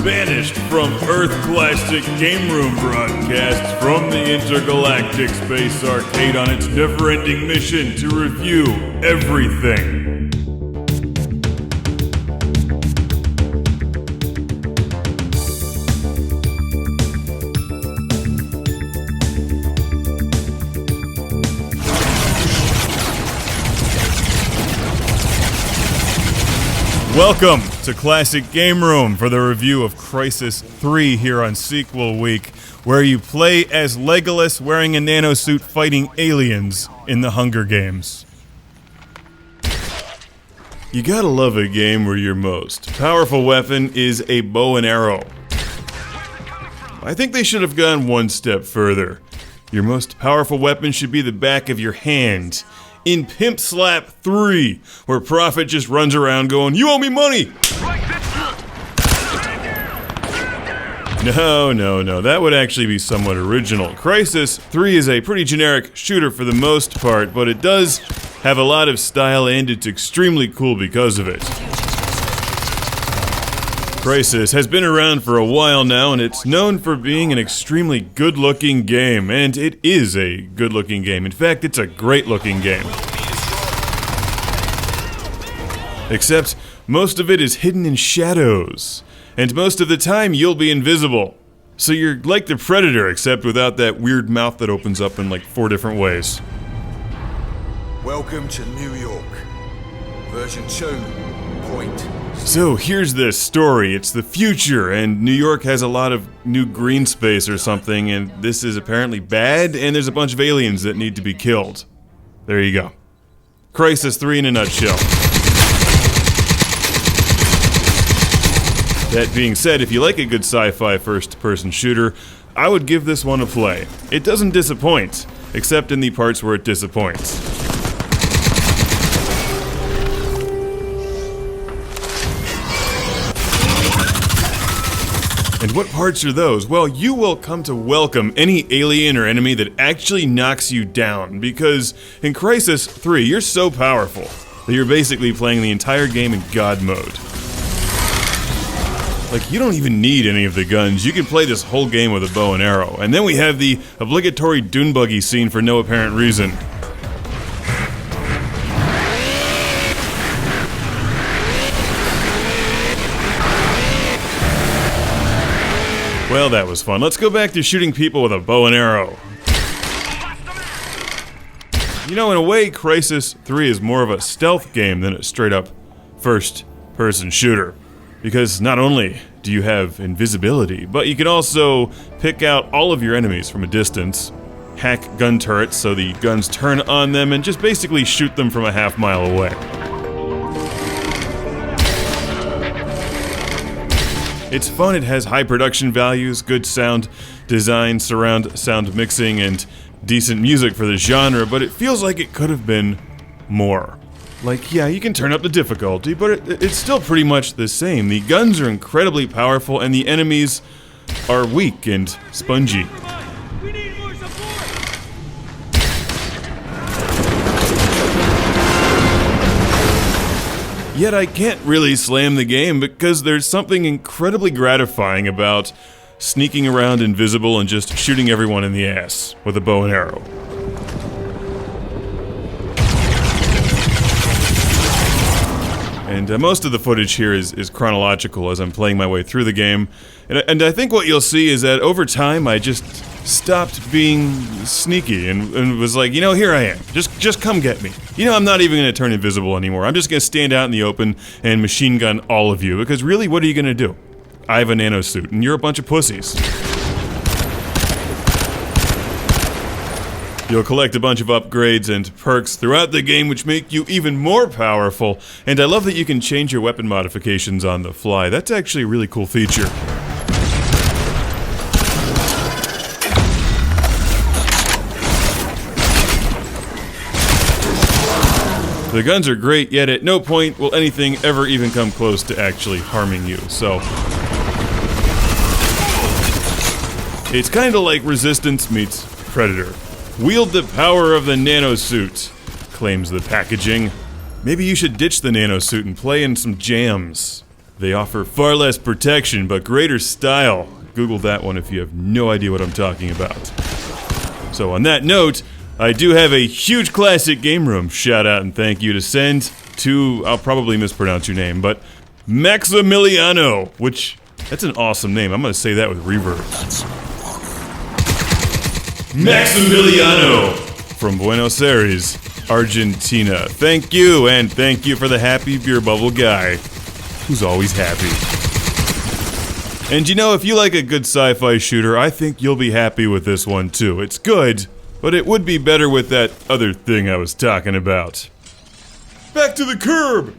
Banished from Earth Classic Game Room broadcasts from the intergalactic space arcade on its never-ending mission to review everything. Welcome to Classic Game Room for the review of Crysis 3 here on Sequel Week, where you play as Legolas wearing a nanosuit fighting aliens in the Hunger Games. You gotta love a game where your most powerful weapon is a bow and arrow. I think they should have gone one step further. Your most powerful weapon should be the back of your hand. In Pimp Slap 3, where Prophet just runs around going, "You owe me money!" No, that would actually be somewhat original. Crysis 3 is a pretty generic shooter for the most part, but it does have a lot of style and it's extremely cool because of it. Crysis has been around for a while now, and it's known for being an extremely good-looking game, and it is a good-looking game. In fact, it's a great-looking game. Except, most of it is hidden in shadows, and most of the time you'll be invisible. So you're like the Predator, except without that weird mouth that opens up in like 4 different ways. Welcome to New York. Version 2.0. So here's the story. It's the future, and New York has a lot of new green space or something, and this is apparently bad, and there's a bunch of aliens that need to be killed. There you go. Crysis 3 in a nutshell. That being said, if you like a good sci-fi first-person shooter, I would give this one a play. It doesn't disappoint, except in the parts where it disappoints. And what parts are those? Well, you will come to welcome any alien or enemy that actually knocks you down, because in Crysis 3, you're so powerful that you're basically playing the entire game in God mode. Like, you don't even need any of the guns. You can play this whole game with a bow and arrow. And then we have the obligatory dune buggy scene for no apparent reason. Well, that was fun. Let's go back to shooting people with a bow and arrow. You know, in a way, Crysis 3 is more of a stealth game than a straight-up first-person shooter. Because not only do you have invisibility, but you can also pick out all of your enemies from a distance, hack gun turrets so the guns turn on them, and just basically shoot them from a half-mile away. It's fun, it has high production values, good sound design, surround sound mixing, and decent music for the genre, but it feels like it could have been more. Like, yeah, you can turn up the difficulty, but it's still pretty much the same. The guns are incredibly powerful, and the enemies are weak and spongy. We need more support! Yet I can't really slam the game because there's something incredibly gratifying about sneaking around invisible and just shooting everyone in the ass with a bow and arrow. And most of the footage here is chronological as I'm playing my way through the game. And I think what you'll see is that over time I just stopped being sneaky and was like, you know, here I am. Just come get me. You know, I'm not even going to turn invisible anymore. I'm just going to stand out in the open and machine gun all of you. Because really, what are you going to do? I have a nanosuit and you're a bunch of pussies. You'll collect a bunch of upgrades and perks throughout the game which make you even more powerful, and I love that you can change your weapon modifications on the fly. That's actually a really cool feature. The guns are great, yet at no point will anything ever even come close to actually harming you, so... It's kinda like Resistance meets Predator. Wield the power of the nanosuit, claims the packaging. Maybe you should ditch the nanosuit and play in some jams. They offer far less protection, but greater style. Google that one if you have no idea what I'm talking about. So on that note, I do have a huge classic game room shout out and thank you to send to, I'll probably mispronounce your name, but Maximiliano, which, that's an awesome name. I'm gonna say that with reverb. Maximiliano from Buenos Aires, Argentina. Thank you, and thank you for the happy beer bubble guy, who's always happy. And you know, if you like a good sci-fi shooter, I think you'll be happy with this one too. It's good, but it would be better with that other thing I was talking about. Back to the curb!